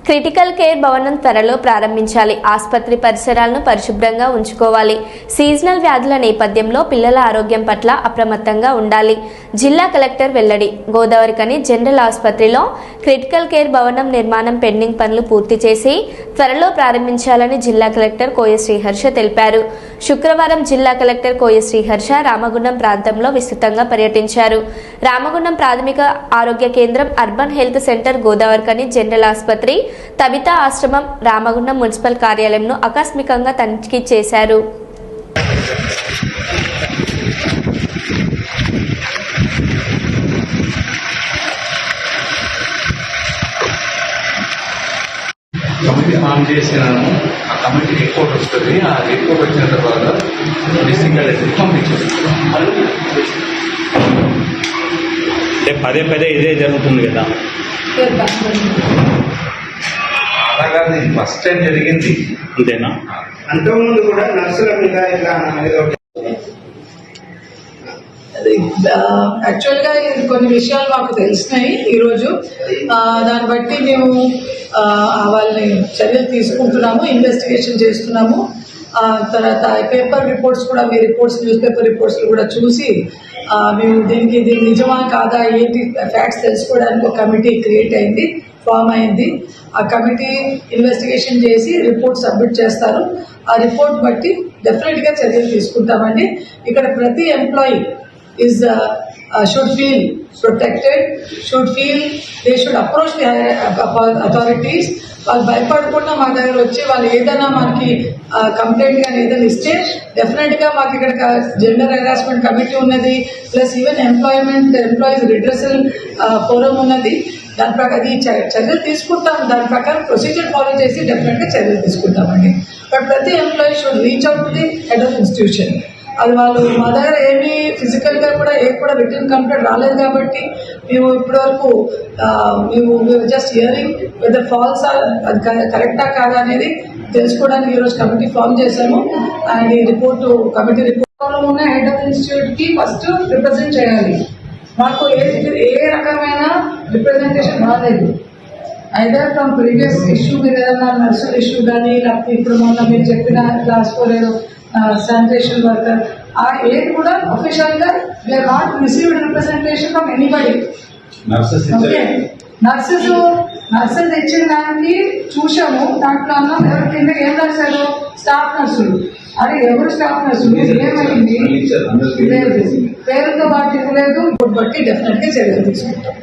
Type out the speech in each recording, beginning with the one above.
Critical care భవనం త్వరలో ప్రారంభించాలి. ఆసుపత్రి పరిసరాలను పరిశుభ్రంగా ఉంచుకోవాలి. సీజనల్ వ్యాధుల నేపథ్యంలో పిల్లల ఆరోగ్యం పట్ల అప్రమత్తంగా ఉండాలి. జిల్లా కలెక్టర్ వెల్లడి. గోదావరికని జనరల్ ఆసుపత్రిలో క్రిటికల్ కేర్ భవనం నిర్మాణం పెండింగ్ పనులు పూర్తి చేసి త్వరలో ప్రారంభించాలని జిల్లా కలెక్టర్ కోయ శ్రీహర్ష తెలిపారు. శుక్రవారం జిల్లా కలెక్టర్ కోయ శ్రీహర్ష రామగుండం ప్రాంతంలో విస్తృతంగా పర్యటించారు. రామగుండం ప్రాథమిక ఆరోగ్య కేంద్రం, urban health centre, Godavarikhani general ఆసుపత్రి, తబితా ఆశ్రమం, రామగుండం మున్సిపల్ కార్యాలయంను ఆకస్మికంగా తనిఖీ చేశారు. కమిటీ ఫామ్ చేసినాము. ఆ కమిటీ రిపోర్ట్ వస్తుంది. ఆ రిపోర్ట్ వచ్చిన తర్వాత డిస్ట్రిక్ట్ కలెక్టర్కి పంపించేస్తాం. అంటే పదే ఇదే జరుగుతుంది కదా. అలాగా ఫస్ట్ టైం జరిగింది అంతేనా? అంతకుముందు కూడా నర్సుల మీద ఇట్లా యాక్చువల్గా కొన్ని విషయాలు మాకు తెలిసినాయి ఈరోజు. దాన్ని బట్టి మేము వాళ్ళని చర్యలు తీసుకుంటున్నాము, ఇన్వెస్టిగేషన్ చేస్తున్నాము. తర్వాత పేపర్ రిపోర్ట్స్ కూడా, మీ రిపోర్ట్స్, న్యూస్ పేపర్ రిపోర్ట్స్ కూడా చూసి మేము దీనికి నిజమా కాదా ఏంటి ఫ్యాక్ట్స్ తెలుసుకోవడానికి ఒక కమిటీ క్రియేట్ అయింది, ఫామ్ అయింది. ఆ కమిటీ ఇన్వెస్టిగేషన్ చేసి రిపోర్ట్ సబ్మిట్ చేస్తారు. ఆ రిపోర్ట్ బట్టి డెఫినెట్గా చర్యలు తీసుకుంటామండి. ఇక్కడ ప్రతి employee should feel protected, should feel they should approach the authorities. వాళ్ళు భయపడకుండా మా దగ్గర వచ్చి వాళ్ళు ఏదైనా మనకి కంప్లైంట్ కానీ ఏదైనా ఇస్తే డెఫినెట్గా మాకు ఇక్కడ జెండర్ హెరాస్మెంట్ కమిటీ ఉన్నది, plus even employees redressal forum ఉన్నది. దాని ప్రకారం ఈ చర్యలు తీసుకుంటాం. దాని ప్రకారం ప్రొసీజర్ ఫాలో చేసి డెఫినెట్గా చర్యలు తీసుకుంటామండి. బట్ ప్రతి employee should reach out to the head of institution. అది వాళ్ళు మా దగ్గర ఏమీ ఫిజికల్గా కూడా రిటర్న్ కంప్లైంట్ రాలేదు కాబట్టి మేము ఇప్పటివరకు మేము జస్ట్ హియరింగ్ వెదర్ ఫాల్స్ అది కరెక్టా కాదా అనేది తెలుసుకోవడానికి ఈరోజు కమిటీ ఫామ్ చేశాము. అండ్ ఈ రిపోర్టు కమిటీ రిపోర్ట్ ఉన్న హెడ్ ఆఫ్ ఇన్స్టిట్యూట్కి ఫస్ట్ రిప్రజెంట్ చేయాలి. మాకు ఏ రకమైన రిప్రజెంటేషన్ రాలేదు. ఐదర్ ఫ్రమ్ ప్రీవియస్ ఇష్యూ మీద ఏదైనా నర్సుల ఇష్యూ కానీ, లేకపోతే ఇప్పుడు మొన్న మీరు చెప్పిన క్లాస్ 4 శానిటేషన్ వర్కర్ ఏది కూడా అఫీషియల్గా we are not received representation from anybody. Nurses ఇచ్చిన దానికి చూసాము. దాంట్లో అన్నాం ఎవరి కింద ఏం రాశారు, స్టాఫ్ నర్సులు. అది ఎవరు స్టాఫ్ నర్సులు ఏమైంది లేదు, పేరుతో పాటు ఇవ్వలేదు. బట్టి డెఫినెట్గా చర్యలు తీసుకుంటాం.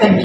Thank you.